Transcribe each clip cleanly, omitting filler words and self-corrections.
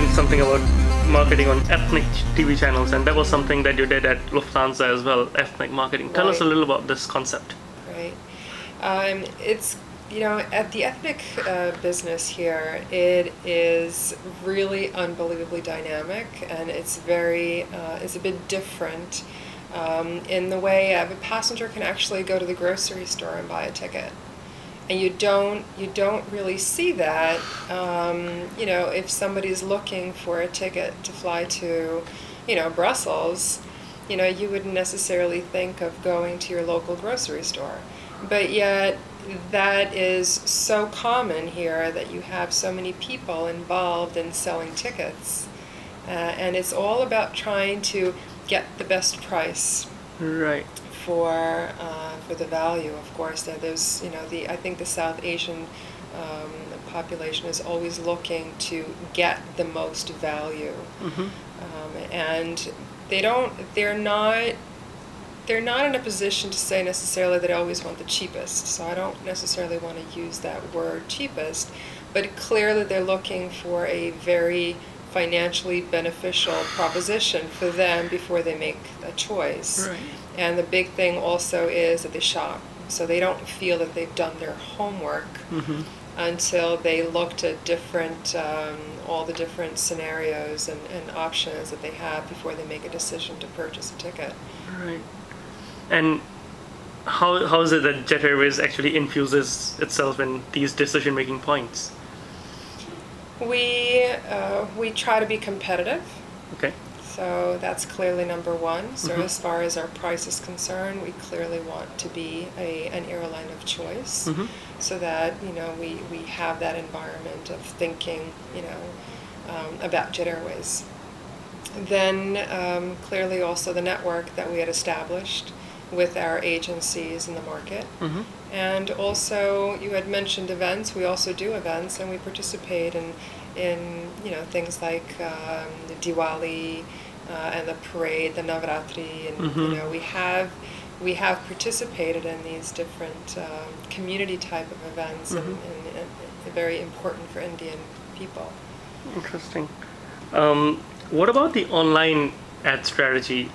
mentioned something about marketing on ethnic TV channels, and that was something that you did at Lufthansa as well, ethnic marketing. Tell us a little about this concept. Right. It's, at the ethnic business here, it is really unbelievably dynamic, and it's a bit different in the way a passenger can actually go to the grocery store and buy a ticket. And you don't really see that, if somebody's looking for a ticket to fly to, Brussels, you wouldn't necessarily think of going to your local grocery store. But yet, that is so common here that you have so many people involved in selling tickets. And it's all about trying to get the best price. Right. For the value, of course. There's, I think the South Asian population is always looking to get the most value, and they're not in a position to say necessarily they always want the cheapest. So I don't necessarily want to use that word cheapest, but clearly they're looking for a very financially beneficial proposition for them before they make a choice. Right. And the big thing also is that they shop. So they don't feel that they've done their homework until they looked at all the different scenarios and options that they have before they make a decision to purchase a ticket. Right. And how is it that Jet Airways actually infuses itself in these decision-making points? We try to be competitive. Okay. So that's clearly number one. So as far as our price is concerned, we clearly want to be an airline of choice, so that we have that environment of thinking about Jet Airways. Then clearly also the network that we had established with our agencies in the market. And also, you had mentioned events. We also do events, and we participate in things like Diwali and the parade, the Navratri, and we have participated in these different community type of events, and very important for Indian people. Interesting. What about the online ad strategy?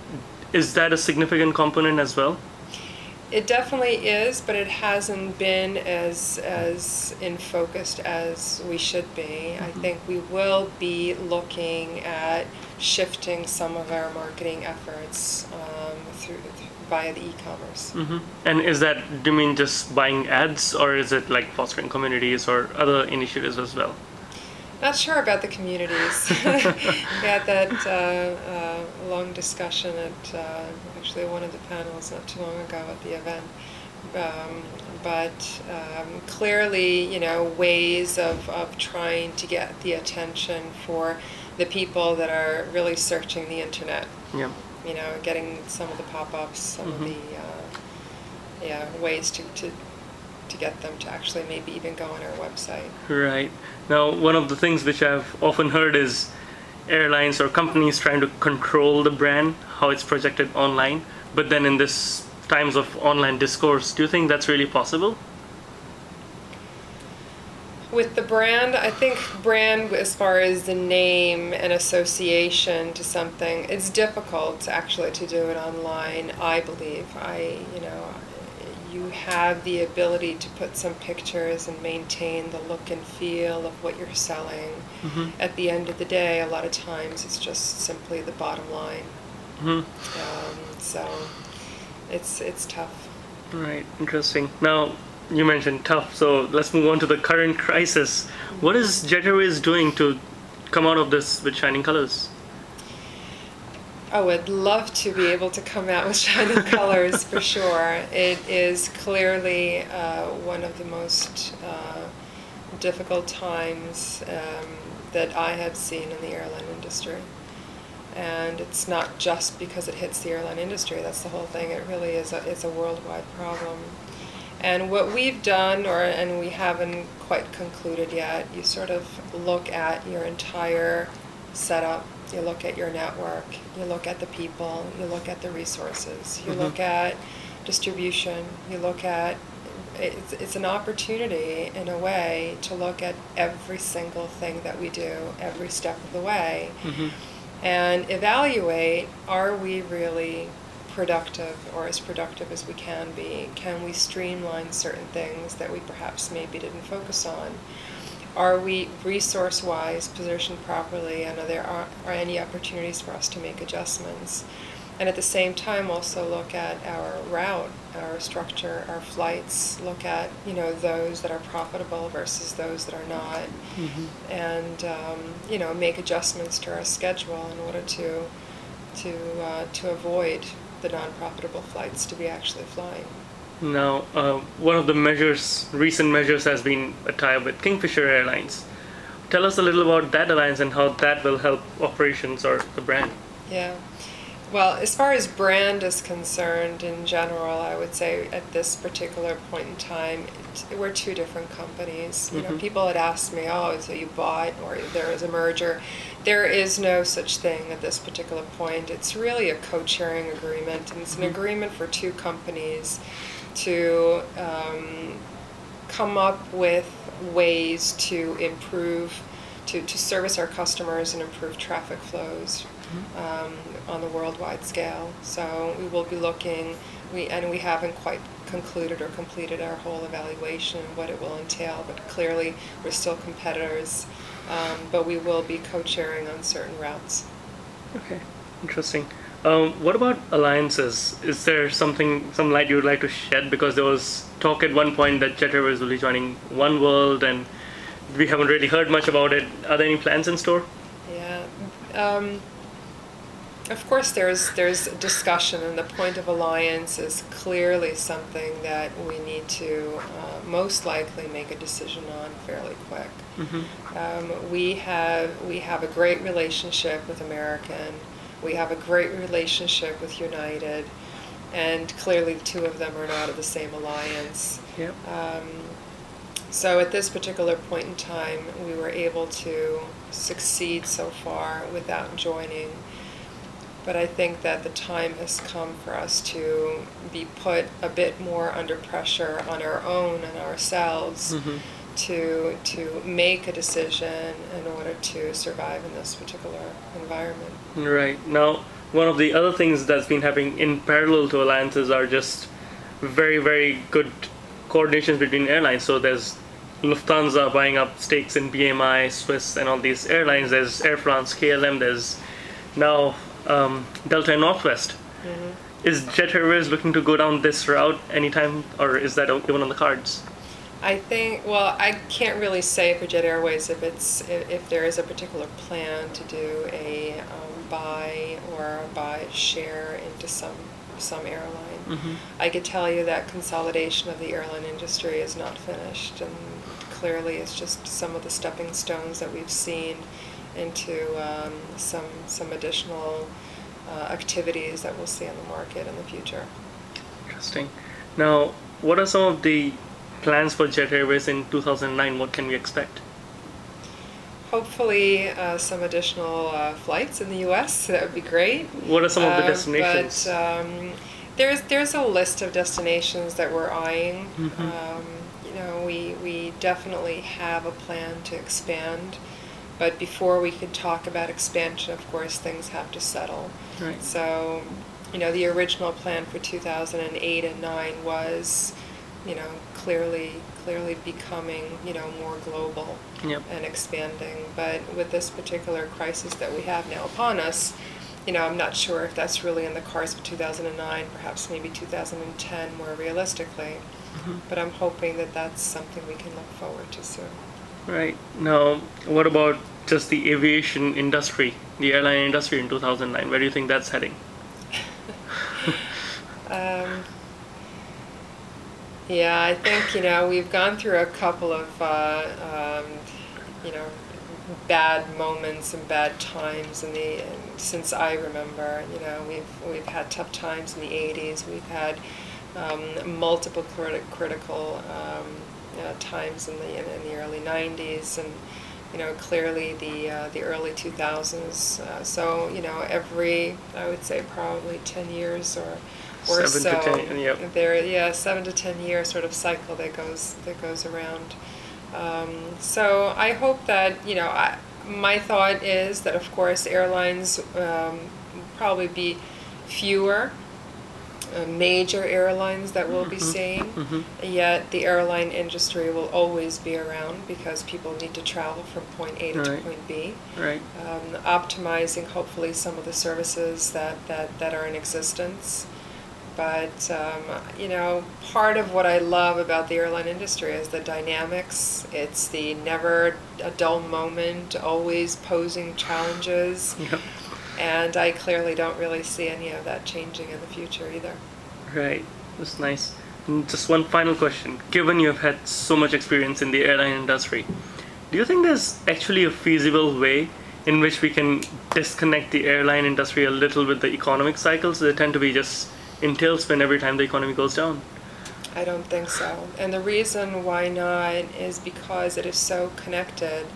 Is that a significant component as well? It definitely is, but it hasn't been as in focused as we should be. I think we will be looking at shifting some of our marketing efforts via the e-commerce. And is that, do you mean just buying ads, or is it like fostering communities or other initiatives as well? Not sure about the communities. We had that long discussion at actually one of the panels not too long ago at the event. But clearly, ways of trying to get the attention for the people that are really searching the internet. Yeah. Getting some of the pop-ups, some of the ways to get them to actually maybe even go on our website. Right. Now, one of the things which I've often heard is airlines or companies trying to control the brand, how it's projected online. But then in this times of online discourse, do you think that's really possible? With the brand, I think brand, as far as the name and association to something, it's difficult actually to do it online, I believe. You have the ability to put some pictures and maintain the look and feel of what you're selling. At the end of the day, a lot of times it's just simply the bottom line. So it's tough. Right, interesting. Now, you mentioned tough, so let's move on to the current crisis. What is Jet Airways doing to come out of this with shining colors? I would love to be able to come out with shining colors, for sure. It is clearly one of the most difficult times that I have seen in the airline industry. And it's not just because it hits the airline industry, that's the whole thing. It really is it's a worldwide problem. And what we've done, and we haven't quite concluded yet, you sort of look at your entire setup, you look at your network, you look at the people, you look at the resources, you look at distribution, you look at it's an opportunity in a way to look at every single thing that we do every step of the way, and evaluate, are we really productive, or as productive as we can be? Can we streamline certain things that we perhaps maybe didn't focus on? Are we resource-wise positioned properly, and are any opportunities for us to make adjustments? And at the same time also look at our route, our structure, our flights, look at, those that are profitable versus those that are not, and make adjustments to our schedule in order to avoid the non-profitable flights to be actually flying. Now, one of the recent measures has been a tie-up with Kingfisher Airlines. Tell us a little about that alliance and how that will help operations or the brand. Yeah. Well, as far as brand is concerned, in general, I would say at this particular point in time, we're two different companies. People had asked me, oh, so you bought, or there is a merger. There is no such thing at this particular point. It's really a co-sharing agreement, and it's an agreement for two companies to come up with ways to improve, to service our customers and improve traffic flows on the worldwide scale. So we will be looking, we haven't quite concluded or completed our whole evaluation of what it will entail, but clearly we're still competitors, but we will be co-chairing on certain routes. Okay, interesting. What about alliances? Is there some light you would like to shed? Because there was talk at one point that Jet Airways will be joining One World, and we haven't really heard much about it. Are there any plans in store? Yeah. Of course, there's discussion, and the point of alliance is clearly something that we need to most likely make a decision on fairly quick. We have a great relationship with American. We have a great relationship with United, and clearly the two of them are not of the same alliance. Yep. So at this particular point in time, we were able to succeed so far without joining. But I think that the time has come for us to be put a bit more under pressure on our own and ourselves to make a decision in order to survive in this particular environment. Right. Now, one of the other things that's been happening in parallel to alliances are just very, very good coordinations between airlines. So there's Lufthansa buying up stakes in BMI, Swiss, and all these airlines. There's Air France, KLM, there's now Delta and Northwest. Is Jet Airways looking to go down this route anytime, or is that even on the cards? I think, well, I can't really say for Jet Airways if there is a particular plan to do a buy share into some airline. I could tell you that consolidation of the airline industry is not finished, and clearly it's just some of the stepping stones that we've seen into some additional activities that we'll see on the market in the future. Interesting. Now, what are some of the plans for Jet Airways in 2009? What can we expect? Hopefully some additional flights in the U.S. That would be great. What are some of the destinations? But there's a list of destinations that we're eyeing. We definitely have a plan to expand. But before we could talk about expansion, of course, things have to settle. Right. So, the original plan for 2008 and 2009 was, clearly becoming, more global and expanding. But with this particular crisis that we have now upon us, I'm not sure if that's really in the cards for 2009, perhaps maybe 2010 more realistically. But I'm hoping that that's something we can look forward to soon. Right. Now, what about just the aviation industry, the airline industry in 2009? Where do you think that's heading? Yeah, I think, we've gone through a couple of, bad moments and bad times since I remember. We've had tough times in the 80s. We've had multiple critical times in the early 90s, and clearly the early 2000s. So I would say probably 10 years or or 7 so. to 10, yep. There, 7 to 10 year sort of cycle that goes around. So I hope that, my thought is that, of course, airlines will probably be fewer major airlines that we'll be seeing, yet the airline industry will always be around because people need to travel from point A to point B. Right. Optimizing, hopefully, some of the services that are in existence. But, part of what I love about the airline industry is the dynamics. It's the never a dull moment, always posing challenges. Yep. And I clearly don't really see any of that changing in the future either. Right. That's nice. And just one final question. Given you've had so much experience in the airline industry, do you think there's actually a feasible way in which we can disconnect the airline industry a little with the economic cycles? They tend to be just in tailspin every time the economy goes down. I don't think so. And the reason why not is because it is so connected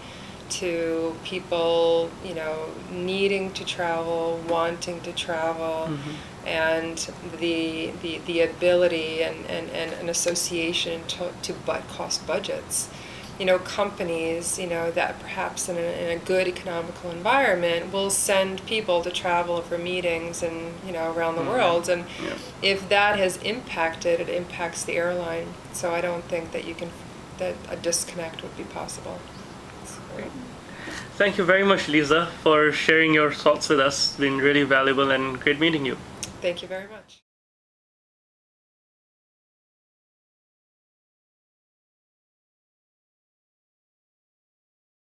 to people, needing to travel, wanting to travel, and the ability and an association to cost budgets. Companies, that perhaps in a good economical environment will send people to travel for meetings and, around the world. And if that has impacted, it impacts the airline. So I don't think that that a disconnect would be possible. Great. Thank you very much, Lisa, for sharing your thoughts with us. It's been really valuable and great meeting you. Thank you very much.